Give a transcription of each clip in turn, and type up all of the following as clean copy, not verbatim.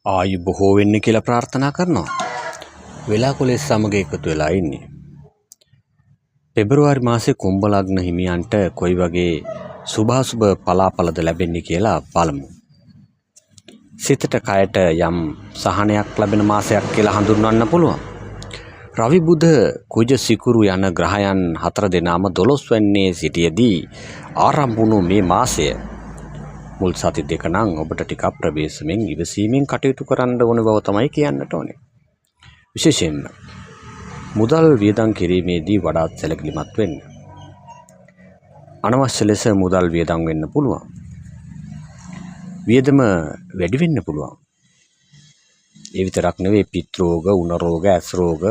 ආයු බොහෝ වෙන්න කියලා ප්‍රාර්ථනා කරනවා. වෙලාකොලේ සමග එකතු වෙලා ඉන්නේ. පෙබරවාරි මාසේ කුම්භ ලග්න හිමියන්ට කොයි වගේ සුභාසුභ පලාඵලද ලැබෙන්නේ කියලා බලමු. සිතට කයට යම් සහනයක් ලැබෙන මාසයක් කියලා හඳුන්වන්න පුළුවන්. රවි බුධ කුජ සිකුරු යන ග්‍රහයන් 4 දෙනාම 12 වෙනියේ සිටියේදී ආරම්භ වුණු මේ මාසය මුල් සති දෙක නම් ඔබට ටිකක් ප්‍රවේශමෙන් ඉවසීමෙන් කටයුතු කරන්න ඕන බව තමයි කියන්නට ඕනේ. විශේෂයෙන්ම මුදල් වියදම් කිරීමේදී වඩාත් සැලකිලිමත් වෙන්න. අනවශ්‍ය ලෙස මුදල් වියදම් වෙන්න පුළුවන්. වියදම වැඩි වෙන්න පුළුවන්. ඒ විතරක් නෙවෙයි පිත් රෝග, උණ රෝග, ඇස් රෝග,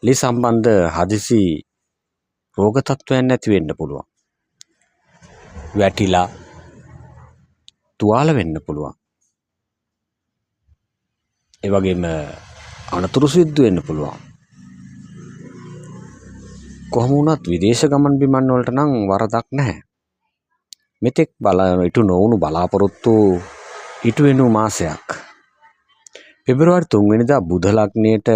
ලී සම්බන්ධ හදිසි රෝග තත්ත්වයන් නැති වෙන්න පුළුවන්. වැටිලා තුවාල වෙන්න පුළුවන්. ඒ වගේම අනතුරු සිද්ධ වෙන්න පුළුවන්. කොහොම වුණත් විදේශ ගමන් බිමන් වලට නම් වරදක් නැහැ. මෙතෙක් ඉටු නොවුණු බලාපොරොත්තු ඉටු වෙනු මාසයක්. පෙබරවාරි 3 වෙනිදා බුධ ලග්නයට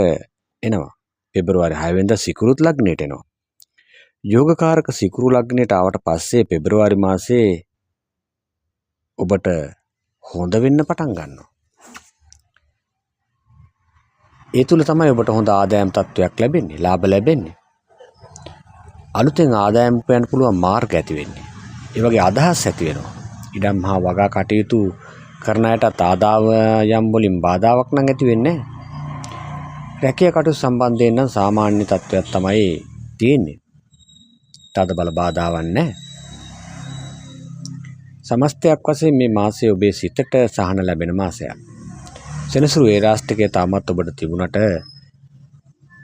එනවා. පෙබරවාරි 6 වෙනිදා සිකුරුත් ලග්නයට එනවා. යෝගකාරක සිකුරු ලග්නයට ආවට පස්සේ පෙබරවාරි මාසේ ඔබට හොඳ වෙන්න පටන් ගන්නවා. ඒ තුල තමයි ඔබට හොඳ ආදායම් තත්ත්වයක් ලැබෙන්නේ, ලාභ ලැබෙන්නේ. අලුතෙන් ආදායම් උපයන්න පුළුවන් මාර්ග ඇති වෙන්නේ. ඒ වගේ අදහස් ඇති වෙනවා. ඉඩම් හා වගා කටයුතු කරන අයටත් ආදායම් වලින් බාධාවක් නම් ඇති වෙන්නේ නැහැ. රැකියා කටයුතු සම්බන්ධයෙන් නම් සාමාන්‍ය තත්ත්වයක් තමයි තියෙන්නේ. තද බල බාධාවක් නැහැ. සමස්තයක් වශයෙන් මේ මාසයේ ඔබේ සිතට සහන ලැබෙන මාසයක්. සෙනසුරු ඒ රාෂ්ට්‍රකයේ තාමත් ඔබට තිබුණට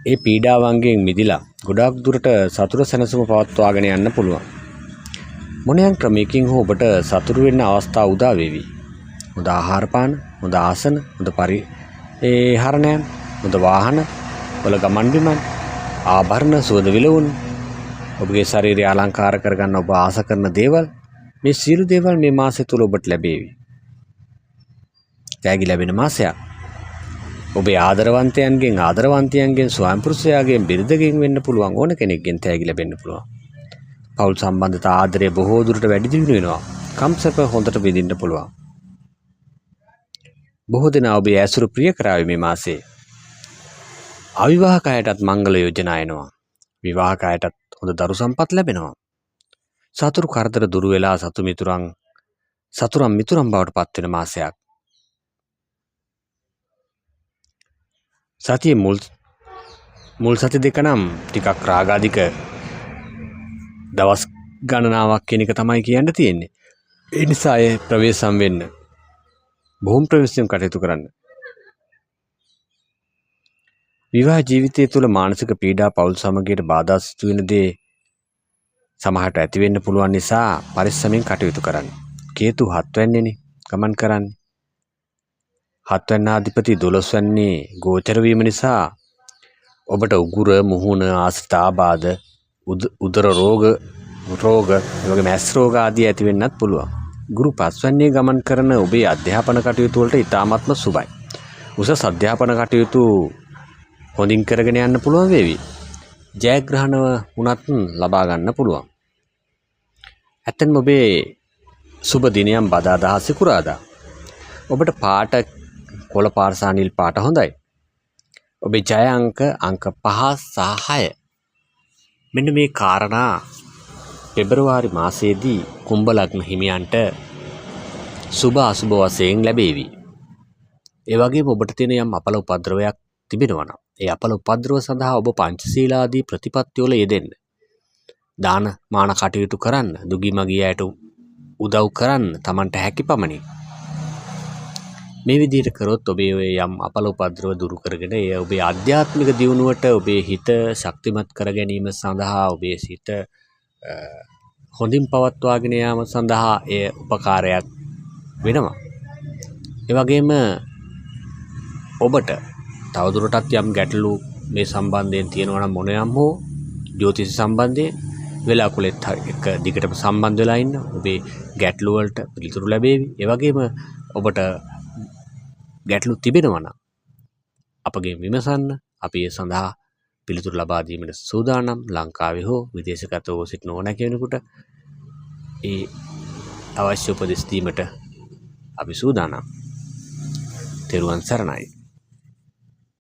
ඒ පීඩාවන්ගෙන් මිදිලා ගොඩාක් දුරට සතුට සැනසීම පවත්වාගෙන යන්න පුළුවන්. මොනියම් ක්‍රමයකින් හෝ ඔබට සතුරු වෙන්න අවස්ථා උදා වේවි. හොඳ ආහාර පාන, හොඳ ආසන, හොඳ පරිහරණයන්, හොඳ වාහන, වල ගමන් බිමන්, ආභරණ, සුවඳ විලවුන්, ඔබගේ ශරීරය අලංකාර කරගන්න ඔබ ආස කරන දේවල්, මේ සියලු දේවල් මේ මාසය තුල ඔබට ලැබේවි. තෑගි ලැබෙන මාසයක්. ඔබේ ආදරවන්තයන්ගෙන්, ආදරවන්තියන්ගෙන්, ස්වයංපුරුෂයාගෙන්, බිරිඳගෙන් වෙන්න පුළුවන්, ඕන කෙනෙක්ගෙන් තෑගි ලැබෙන්න පුළුවන්. පෞල් සම්බන්ධතා ආදරය බොහෝ දුරට වැඩි දියුණු වෙනවා. කම්සප හොඳට විඳින්න පුළුවන්. බොහෝ දෙනා ඔබේ ඇසුරු ප්‍රිය කරાવી මේ මාසේ. අවිවාහක අයටත් මංගල යෝජනා එනවා. විවාහක අයටත් හොඳ දරු සම්පත් ලැබෙනවා. සතුරු කරදර දුරු වෙලා සතුරන් මිතුරන් බවට පත් වෙන මාසයක්. සතියේ මුල් සති දෙක නම් ටිකක් රාගාධික දවස් ගණනාවක් කියන එක තමයි කියන්න තියෙන්නේ. ඒ නිසා ඒ ප්‍රවේශම් වෙන්න. බොහොම ප්‍රවේශම් කටයුතු කරන්න. විවාහ ජීවිතය තුළ මානසික පීඩා, පෞල් සමගියට බාධා සිදු වෙන දේ සමහරට ඇති වෙන්න පුළුවන් නිසා පරිස්සමෙන් කටයුතු කරන්න. කේතු 7 වෙනිනේ ගමන් කරන්නේ. 7 වෙනි අධිපති 12 වෙනිනේ ගෝචර වීම නිසා ඔබට උගුර, මුහුණ, ආශ්‍රිත ආබාධ, උදර රෝග, වගේ මැස් රෝග ආදී ඇති වෙන්නත් පුළුවන්. ගුරු 5 වෙනියේ ගමන් කරන ඔබේ අධ්‍යාපන කටයුතු වලට ඉතාමත්ම සුබයි. උසස් අධ්‍යාපන කටයුතු හොඳින් කරගෙන යන්න පුළුවන් වේවි. ජයග්‍රහණව වුණත් ලබා ගන්න පුළුවන්. ඇත්තෙන්ම ඔබේ සුබ දිනයන් බදාදා සිකුරාදා. ඔබට පාට කොළ පාට සහ නිල් පාට හොඳයි. ඔබේ ජය අංක 5 සහ 6. මෙන්න මේ කාරණා පෙබරවාරි මාසයේදී කුම්භ ලග්න හිමියන්ට සුබ අසුබ වශයෙන් ලැබේවි. ඒ වගේම ඔබට තියෙන යම් අපල උපද්‍රවයක් තිබෙනවා නම් ඒ අපල උපද්‍රව සඳහා ඔබ පංචශීලාදී ප්‍රතිපත්ති වල යෙදෙන්න. දාන මාන කටයුතු කරන්න, දුගී මගී අයට උදව් කරන්න Tamanට හැකි පමණින්. මේ විදිහට කරොත් ඔබේ යම් අපල උපද්‍රව දුරු කරගෙන ඒ ඔබේ ආධ්‍යාත්මික දියුණුවට, ඔබේ හිත ශක්තිමත් කර ගැනීම සඳහා, ඔබේ සිත හොඳින් පවත්වාගෙන යාම සඳහා එය උපකාරයක් වෙනවා. ඒ වගේම ඔබට තවදුරටත් යම් ගැටලු මේ සම්බන්ධයෙන් තියෙනවා නම් මොනියම් හෝ ජ්‍යොතිෂ සම්බන්ධයෙන් වෙලාකුලෙත් එක්ක දිගටම සම්බන්ධ වෙලා ඉන්න. ඔබේ ගැටලු වලට පිළිතුරු ලැබේවි. ඒ වගේම ඔබට ගැටලු තිබෙනවා නම් අපගෙන් විමසන්න. අපි ඒ සඳහා පිළිතුරු ලබා දීමට සූදානම්. ලංකාවේ හෝ විදේශගතව සිටින ඕනෑ කෙනෙකුට ඒ අවශ්‍ය උපදෙස් දීමට අපි සූදානම්. තෙරුවන් සරණයි.